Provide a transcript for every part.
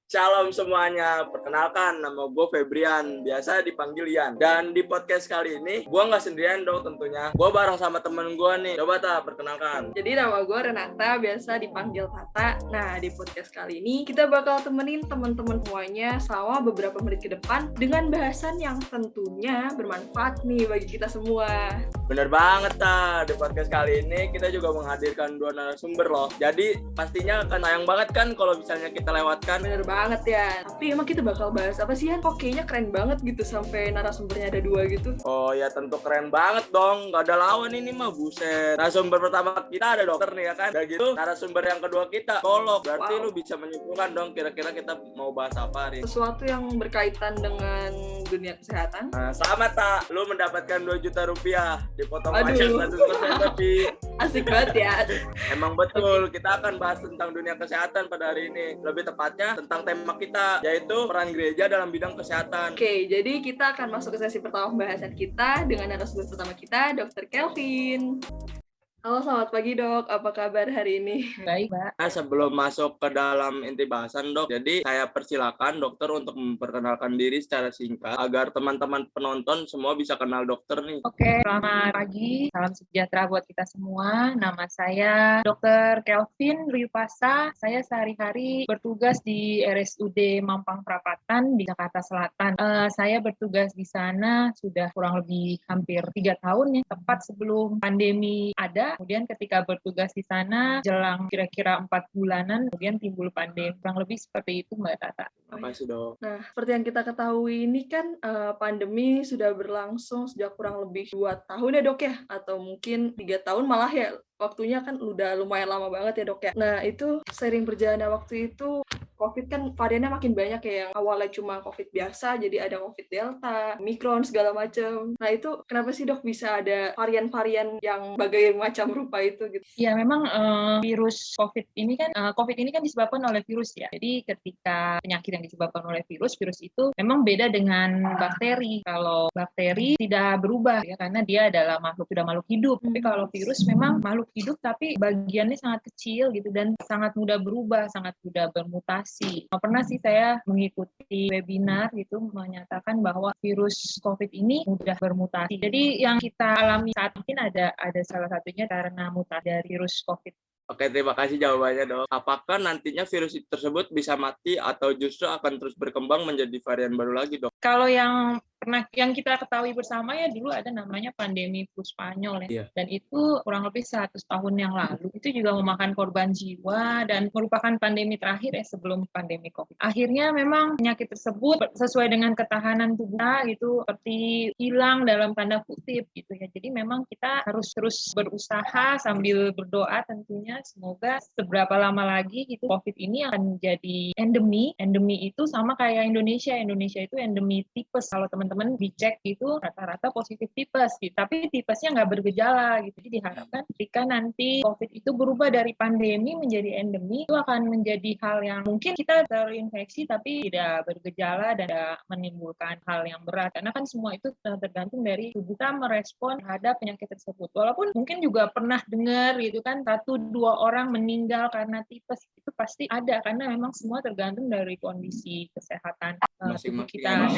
Shalom semuanya, perkenalkan nama gue Febrian, biasa dipanggil Ian. Dan di podcast kali ini, gue nggak sendirian dong tentunya. Gue bareng sama temen gue nih, coba Tak, perkenalkan. Jadi nama gue Renata, biasa dipanggil Tata. Nah, di podcast kali ini kita bakal temenin teman-teman semuanya selama beberapa menit ke depan dengan bahasan yang tentunya bermanfaat nih bagi kita semua. Bener banget Tak, di podcast kali ini kita juga menghadirkan 2 narasumber loh. Jadi pastinya akan sayang banget kan kalau misalnya kita lewatkan. Bener banget ya. Tapi emang kita bakal bahas apa sih, Han? Kok kayaknya keren banget gitu sampai narasumbernya ada 2 gitu. Oh ya tentu keren banget dong, nggak ada lawan ini mah, buset. Narasumber pertama kita ada dokter nih ya kan. Udah gitu narasumber yang kedua kita psikolog. Berarti lu bisa menyimpulkan dong kira-kira kita mau bahas apa hari. Sesuatu yang berkaitan dengan dunia kesehatan. Nah, selamat Tak, lu mendapatkan 2 juta rupiah, dipotong Aduh. pajak 100% lebih. Asik banget ya. Emang betul, kita akan bahas tentang dunia kesehatan pada hari ini. Lebih tepatnya tentang tema kita, yaitu peran gereja dalam bidang kesehatan. Oke, jadi kita akan masuk ke sesi pertama pembahasan kita dengan narasumber pertama kita, Dr. Kelvin. Halo, selamat pagi dok. Apa kabar hari ini? Baik, Mbak. Nah, sebelum masuk ke dalam inti bahasan dok, jadi saya persilakan dokter untuk memperkenalkan diri secara singkat agar teman-teman penonton semua bisa kenal dokter nih. Oke, selamat pagi. Salam sejahtera buat kita semua. Nama saya Dr. Kelvin Riupasa. Saya sehari-hari bertugas di RSUD Mampang Perapatan di Jakarta Selatan. Saya bertugas di sana sudah kurang lebih hampir 3 tahun ya, tepat sebelum pandemi ada. Kemudian ketika bertugas di sana, jelang kira-kira 4 bulanan, kemudian timbul pandemi. Kurang lebih seperti itu, Mbak Tata. Terima kasih dok. Nah, seperti yang kita ketahui ini kan pandemi sudah berlangsung sejak kurang lebih 2 tahun ya dok ya? Atau mungkin 3 tahun malah ya, waktunya kan udah lumayan lama banget ya dok ya? Nah, itu sering berjalannya waktu itu, COVID kan variannya makin banyak ya, yang awalnya cuma COVID biasa, jadi ada COVID Delta, Omicron, segala macam. Nah, itu kenapa sih dok bisa ada varian-varian yang berbagai macam rupa itu gitu? Ya, memang virus COVID ini kan disebabkan oleh virus ya. Jadi ketika penyakit yang disebabkan oleh virus itu memang beda dengan bakteri. Kalau bakteri tidak berubah ya, karena dia adalah makhluk hidup. Tapi kalau virus memang makhluk hidup tapi bagiannya sangat kecil gitu dan sangat mudah berubah, sangat mudah bermutasi. Pernah sih saya mengikuti webinar gitu menyatakan bahwa virus COVID ini mudah bermutasi. Jadi yang kita alami saat ini ada salah satunya karena mutasi dari virus COVID. Oke, terima kasih jawabannya dok. Apakah nantinya virus tersebut bisa mati atau justru akan terus berkembang menjadi varian baru lagi dok? Kalau yang kita ketahui bersama ya, dulu ada namanya pandemi flu Spanyol ya. Iya. Dan itu kurang lebih 100 tahun yang lalu. Itu juga memakan korban jiwa dan merupakan pandemi terakhir ya sebelum pandemi COVID. Akhirnya memang penyakit tersebut sesuai dengan ketahanan tubuh kita gitu seperti hilang dalam tanda kutip gitu ya. Jadi memang kita harus terus berusaha sambil berdoa tentunya semoga seberapa lama lagi gitu COVID ini akan menjadi endemi. Endemi itu sama kayak Indonesia. Indonesia itu endemi tipes. Kalau teman-teman dicek itu rata-rata positif tipes gitu. Tapi tipesnya nggak bergejala gitu. Jadi diharapkan ketika nanti COVID itu berubah dari pandemi menjadi endemi, itu akan menjadi hal yang mungkin kita terinfeksi tapi tidak bergejala dan tidak menimbulkan hal yang berat. Karena kan semua itu tergantung dari tubuh kita merespon terhadap penyakit tersebut. Walaupun mungkin juga pernah dengar gitu kan 1-2 orang meninggal karena tipes, itu pasti ada karena memang semua tergantung dari kondisi kesehatan tubuh kita.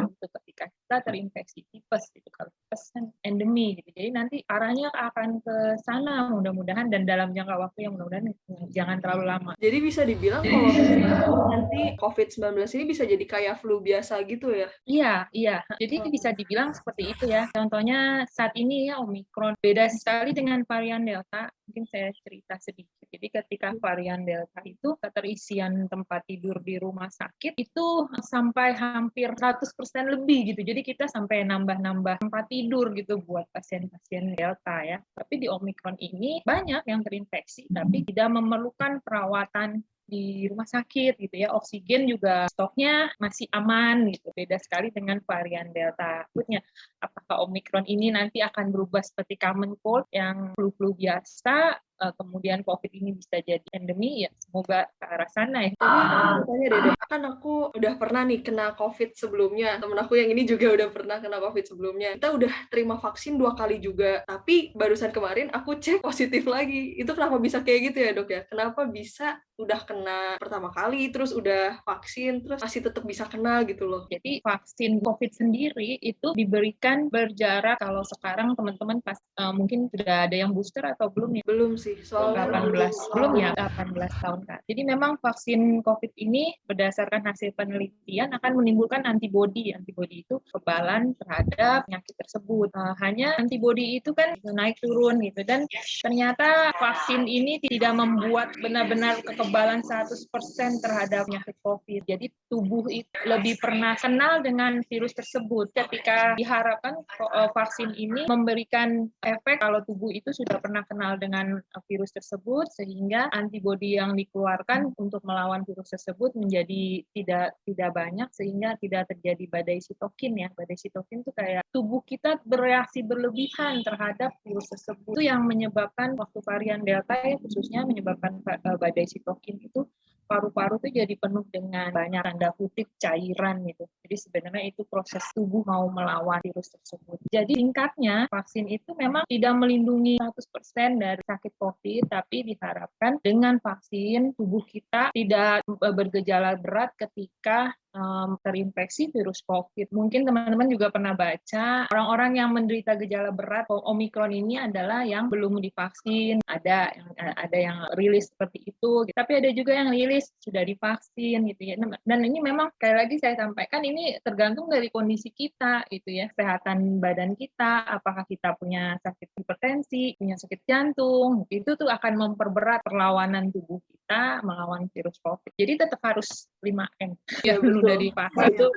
Itu ketika kita terinfeksi tipes gitu, kalau tipes kan endemi gitu, jadi nanti arahnya akan ke sana mudah-mudahan dan dalam jangka waktu yang mudah-mudahan jangan terlalu lama. Jadi bisa dibilang kalau nanti COVID-19 ini bisa jadi kayak flu biasa gitu ya? Iya. Jadi bisa dibilang seperti itu ya. Contohnya saat ini ya Omicron beda sekali dengan varian Delta. Mungkin saya cerita sedikit. Jadi ketika varian Delta itu keterisian tempat tidur di rumah sakit itu sampai hampir 100% lebih gitu. Jadi kita sampai nambah-nambah tempat tidur gitu buat pasien-pasien Delta ya. Tapi di Omicron ini banyak yang terinfeksi tapi tidak memerlukan perawatan di rumah sakit gitu ya. Oksigen juga stoknya masih aman gitu. Beda sekali dengan varian Delta. Berikutnya, apakah Omicron ini nanti akan berubah seperti common cold yang flu-flu biasa? kemudian COVID ini bisa jadi endemi, ya semoga ke arah sana ya. Tapi aku tanya deh dok, kan aku udah pernah nih kena COVID sebelumnya. Temen aku yang ini juga udah pernah kena COVID sebelumnya. Kita udah terima vaksin 2 kali juga. Tapi barusan kemarin aku cek positif lagi. Itu kenapa bisa kayak gitu ya dok ya? Kenapa bisa udah kena pertama kali, terus udah vaksin, terus masih tetap bisa kena gitu loh. Jadi vaksin COVID sendiri itu diberikan berjarak, kalau sekarang teman-teman mungkin sudah ada yang booster atau belum ya? Belum sih, soalnya 18, belum ya, 18 tahun kan. Jadi memang vaksin COVID ini berdasarkan hasil penelitian akan menimbulkan antibodi. Antibodi itu kekebalan terhadap penyakit tersebut. Hanya antibodi itu kan naik turun gitu, dan ternyata vaksin ini tidak membuat benar-benar kekebalan 100% terhadap penyakit COVID. Jadi tubuh itu lebih pernah kenal dengan virus tersebut. Ketika diharapkan vaksin ini memberikan efek kalau tubuh itu sudah pernah kenal dengan virus tersebut, sehingga antibodi yang dikeluarkan untuk melawan virus tersebut menjadi tidak banyak, sehingga tidak terjadi badai sitokin ya. Badai sitokin itu kayak tubuh kita bereaksi berlebihan terhadap virus tersebut. Itu yang menyebabkan waktu varian Delta ya, khususnya menyebabkan badai sitokin itu paru-paru itu jadi penuh dengan banyak tanda kutip cairan gitu. Jadi sebenarnya itu proses tubuh mau melawan virus tersebut. Jadi singkatnya, vaksin itu memang tidak melindungi 100% dari sakit COVID, tapi diharapkan dengan vaksin tubuh kita tidak bergejala berat ketika terinfeksi virus COVID. Mungkin teman-teman juga pernah baca, orang-orang yang menderita gejala berat Omikron ini adalah yang belum divaksin. Ada yang rilis seperti itu, tapi ada juga yang rilis sudah divaksin gitu ya. Dan ini memang sekali lagi saya sampaikan, ini tergantung dari kondisi kita gitu ya, kesehatan badan kita, apakah kita punya sakit hipertensi, punya sakit jantung, itu tuh akan memperberat perlawanan tubuh kita melawan virus COVID. Jadi tetap harus 5M. Ya, udah divaksin.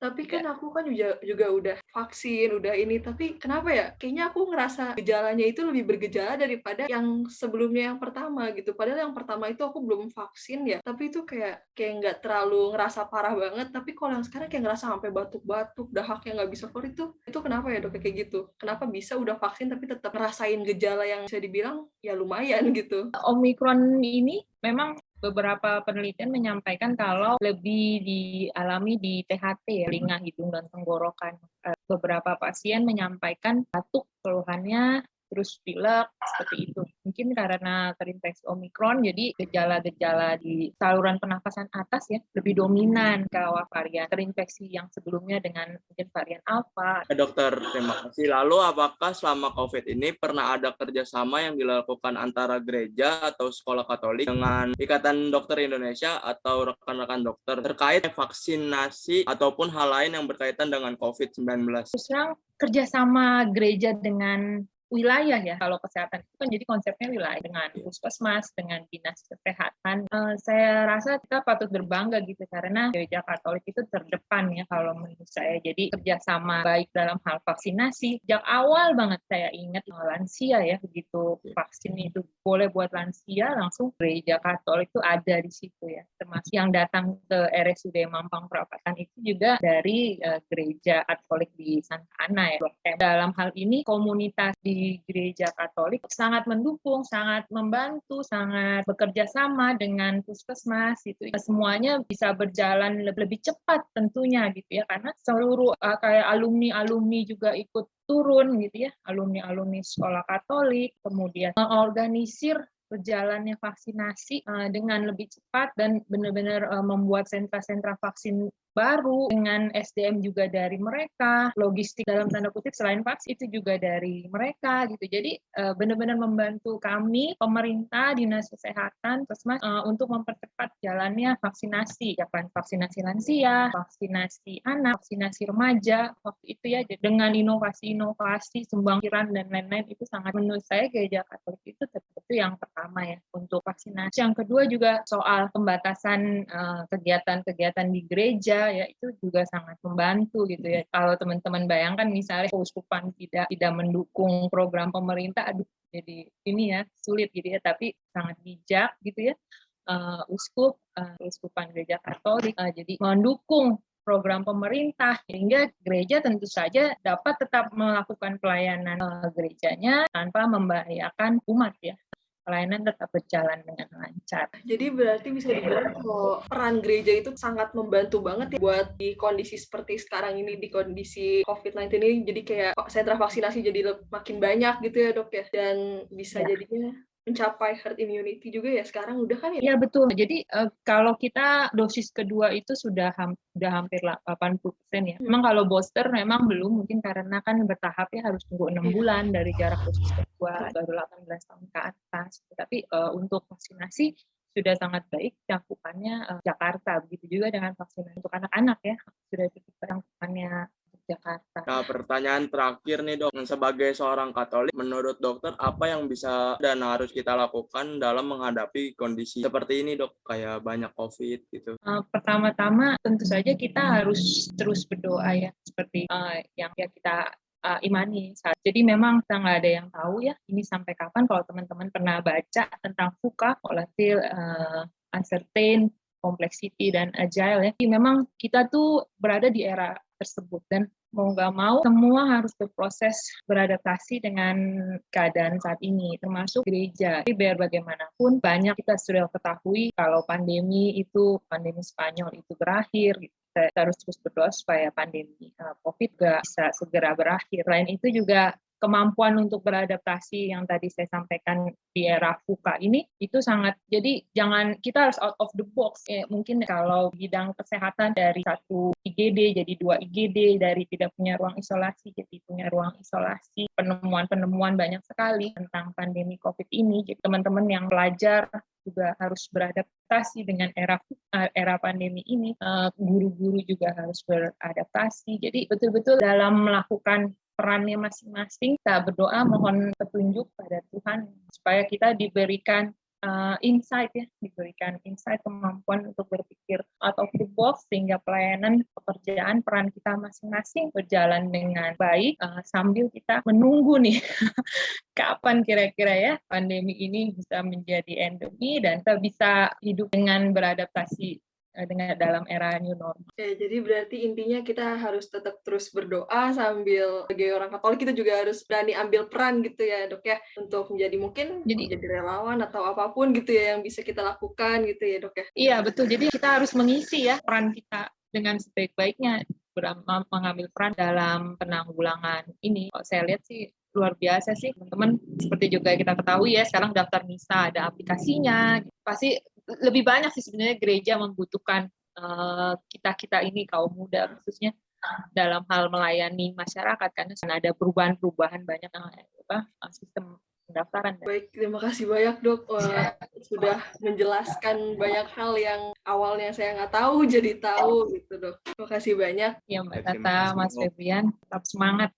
Tapi kan aku kan juga udah vaksin, udah ini, tapi kenapa ya? Kayaknya aku ngerasa gejalanya itu lebih bergejala daripada yang sebelumnya yang pertama gitu. Padahal yang pertama itu aku belum vaksin ya, tapi itu kayak nggak terlalu ngerasa parah banget. Tapi kalau yang sekarang kayak ngerasa sampai batuk-batuk, dahaknya nggak bisa keluar, itu kenapa ya dok kayak gitu? Kenapa bisa udah vaksin tapi tetap ngerasain gejala yang bisa dibilang ya lumayan gitu? Omikron ini memang beberapa penelitian menyampaikan kalau lebih dialami di THT, telinga, hidung, dan tenggorokan. Beberapa pasien menyampaikan batuk keluhannya, terus pilek, seperti itu. Mungkin karena terinfeksi Omikron, jadi gejala-gejala di saluran pernafasan atas ya lebih dominan kalau varian terinfeksi yang sebelumnya dengan mungkin varian Alpha. Dokter, terima kasih. Lalu apakah selama COVID ini pernah ada kerjasama yang dilakukan antara gereja atau sekolah Katolik dengan Ikatan Dokter Indonesia atau rekan-rekan dokter terkait vaksinasi ataupun hal lain yang berkaitan dengan COVID-19? Terus terang, kerjasama gereja dengan wilayah ya, kalau kesehatan itu kan jadi konsepnya wilayah, dengan puskesmas, dengan dinas kesehatan. Saya rasa kita patut berbangga gitu, karena gereja Katolik itu terdepan ya kalau menurut saya. Jadi kerjasama baik dalam hal vaksinasi, sejak awal banget saya ingat lansia ya, begitu vaksin itu boleh buat lansia, langsung gereja Katolik itu ada di situ ya. Termasuk yang datang ke RSUD Mampang Perapatan itu juga dari gereja Katolik di Santa Ana ya. Dalam hal ini komunitas di gereja Katolik sangat mendukung, sangat membantu, sangat bekerja sama dengan puskesmas itu. Semuanya bisa berjalan lebih cepat tentunya gitu ya, karena seluruh kayak alumni juga ikut turun gitu ya, alumni sekolah Katolik, kemudian mengorganisir berjalannya vaksinasi dengan lebih cepat dan benar-benar membuat sentra-sentra vaksin baru dengan SDM juga dari mereka, logistik dalam tanda kutip selain vaksin itu juga dari mereka gitu. Jadi benar-benar membantu kami, pemerintah, dinas kesehatan, puskesmas untuk mempercepat jalannya vaksinasi, ya kan, vaksinasi lansia, vaksinasi anak, vaksinasi remaja waktu itu ya, dengan inovasi-inovasi sumbangkiran dan lain-lain. Itu sangat, menurut saya gereja Katolik itu yang pertama ya untuk vaksinasi. Yang kedua juga soal pembatasan kegiatan-kegiatan di gereja ya, itu juga sangat membantu gitu ya. Kalau teman-teman bayangkan misalnya keuskupan tidak mendukung program pemerintah, aduh jadi ini ya sulit gitu ya, tapi sangat bijak gitu ya Uskupan Gereja Katolik jadi mendukung program pemerintah, sehingga gereja tentu saja dapat tetap melakukan pelayanan gerejanya tanpa membahayakan umat ya. pelayanan tetap berjalan dengan lancar. Jadi berarti bisa dibilang kalau peran gereja itu sangat membantu banget ya buat di kondisi seperti sekarang ini, di kondisi COVID-19 ini, jadi kayak sentra vaksinasi jadi makin banyak gitu ya dok ya, dan bisa jadinya mencapai herd immunity juga ya sekarang udah kan ya? Iya betul. Jadi kalau kita dosis kedua itu sudah hampir 80% ya. Memang kalau booster memang belum, mungkin karena kan bertahap ya, harus tunggu 6 bulan dari jarak dosis kedua, baru 18 tahun ke atas. Tapi untuk vaksinasi sudah sangat baik cakupannya Jakarta. Begitu juga dengan vaksinasi untuk anak-anak ya, sudah cukup cakupannya Jakarta. Nah, pertanyaan terakhir nih dok, sebagai seorang Katolik, menurut dokter apa yang bisa dan harus kita lakukan dalam menghadapi kondisi seperti ini dok, kayak banyak COVID gitu? Pertama-tama tentu saja kita harus terus berdoa ya, seperti yang kita imani. Jadi memang kita nggak ada yang tahu ya, ini sampai kapan. Kalau teman-teman pernah baca tentang VUCA, volatile, uncertain, complexity, dan agile ya, jadi memang kita tuh berada di era tersebut, dan mau nggak mau semua harus berproses beradaptasi dengan keadaan saat ini, termasuk gereja. Jadi biar bagaimanapun banyak kita sudah ketahui kalau pandemi Spanyol itu berakhir, kita harus terus berdoa supaya pandemi COVID nggak bisa segera berakhir. Selain itu juga kemampuan untuk beradaptasi yang tadi saya sampaikan di era VUCA ini itu sangat, jadi jangan, kita harus out of the box. Mungkin kalau bidang kesehatan dari 1 IGD jadi 2 IGD, dari tidak punya ruang isolasi jadi punya ruang isolasi. Penemuan banyak sekali tentang pandemi COVID ini. Jadi teman-teman yang pelajar juga harus beradaptasi dengan era pandemi ini. Guru-guru juga harus beradaptasi. Jadi betul-betul dalam melakukan perannya masing-masing, kita berdoa mohon petunjuk pada Tuhan supaya kita diberikan insight, kemampuan untuk berpikir out of the box, sehingga pelayanan, pekerjaan, peran kita masing-masing berjalan dengan baik, sambil kita menunggu nih kapan kira-kira ya pandemi ini bisa menjadi endemi dan kita bisa hidup dengan beradaptasi dengan dalam era new normal. Jadi berarti intinya kita harus tetap terus berdoa sambil sebagai orang Katolik kita juga harus berani ambil peran gitu ya dok ya, untuk menjadi relawan atau apapun gitu ya yang bisa kita lakukan gitu ya dok ya. Iya betul, jadi kita harus mengisi ya peran kita dengan sebaik-baiknya, mengambil peran dalam penanggulangan ini. Saya lihat sih luar biasa sih teman-teman, seperti juga kita ketahui ya sekarang daftar misa ada aplikasinya, pasti lebih banyak sih sebenarnya gereja membutuhkan kita ini kaum muda khususnya dalam hal melayani masyarakat, karena ada perubahan-perubahan banyak sistem pendaftaran. Baik, terima kasih banyak dok. Sudah menjelaskan banyak hal yang awalnya saya nggak tahu jadi tahu gitu dok. Terima kasih banyak. Ya Mbak Tata, Mas Febrian, tetap semangat.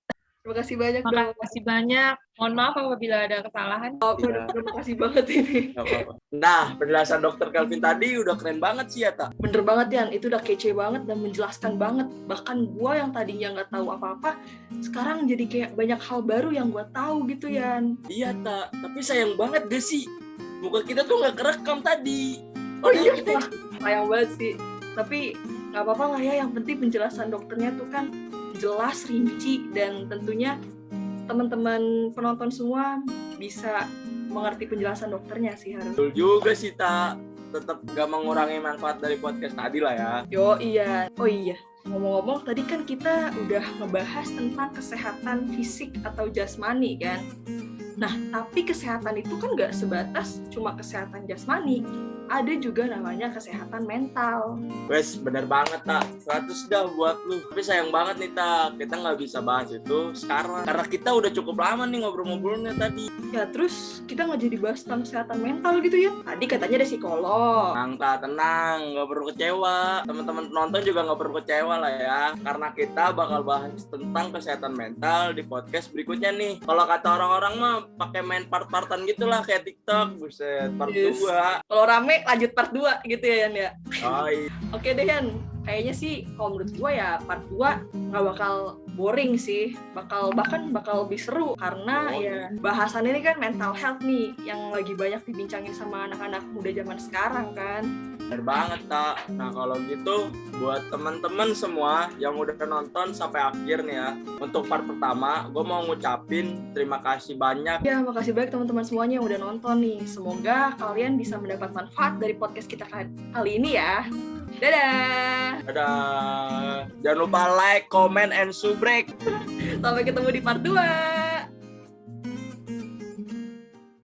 Terima kasih banyak dok. Terima kasih banyak. Mohon maaf apabila ada kesalahan. Terima kasih banget ini. Nah, penjelasan Dr. Kelvin tadi udah keren banget sih ya, Tak. Bener banget, Yan. Itu udah kece banget dan menjelaskan banget. Bahkan gua yang tadinya nggak tahu apa-apa, sekarang jadi kayak banyak hal baru yang gua tahu gitu, Yan. Iya, Tak. Tapi sayang banget gak sih? Muka kita tuh nggak kerekam tadi. Oh iya, sayang banget sih. Tapi nggak apa-apa lah ya. Yang penting penjelasan dokternya tuh kan jelas, rinci, dan tentunya teman-teman penonton semua bisa mengerti penjelasan dokternya sih harus. Betul juga sih, Tak. Tetap gak mengurangi manfaat dari podcast tadi lah ya. Yo iya. Oh iya, ngomong-ngomong tadi kan kita udah ngebahas tentang kesehatan fisik atau jasmani kan. Nah, tapi kesehatan itu kan gak sebatas cuma kesehatan jasmani. Ada juga namanya kesehatan mental. Wes, bener banget, Tak. 100 dah buat lu. Tapi sayang banget nih, Tak. Kita nggak bisa bahas itu sekarang. Karena kita udah cukup lama nih ngobrol-ngobrolnya tadi. Ya, terus kita nggak jadi bahas tentang kesehatan mental gitu ya. Tadi katanya ada psikolog. Tenang, Tak. Tenang. Nggak perlu kecewa. Teman-teman penonton juga nggak perlu kecewa lah ya. Karena kita bakal bahas tentang kesehatan mental di podcast berikutnya nih. Kalau kata orang-orang mah pakai main part-partan gitu lah kayak TikTok. Buset, part 2. Kalau rame lanjut part 2 gitu ya, Yan ya. Oh, iya. Oke deh, Yan. Kayaknya sih kalau menurut gue ya part 2 nggak bakal boring sih, bahkan bakal lebih seru karena ya bahasan ini kan mental health nih yang lagi banyak dibincangin sama anak-anak muda zaman sekarang kan. Bener banget, Tak. Nah, kalau gitu buat teman-teman semua yang udah nonton sampai akhir nih ya, untuk part pertama gue mau ngucapin terima kasih banyak. Ya, makasih banyak teman-teman semuanya yang udah nonton nih. Semoga kalian bisa mendapat manfaat dari podcast kita kali ini ya. Dadah! Dadah. Jangan lupa like, comment, and subrek. Sampai ketemu di part 2.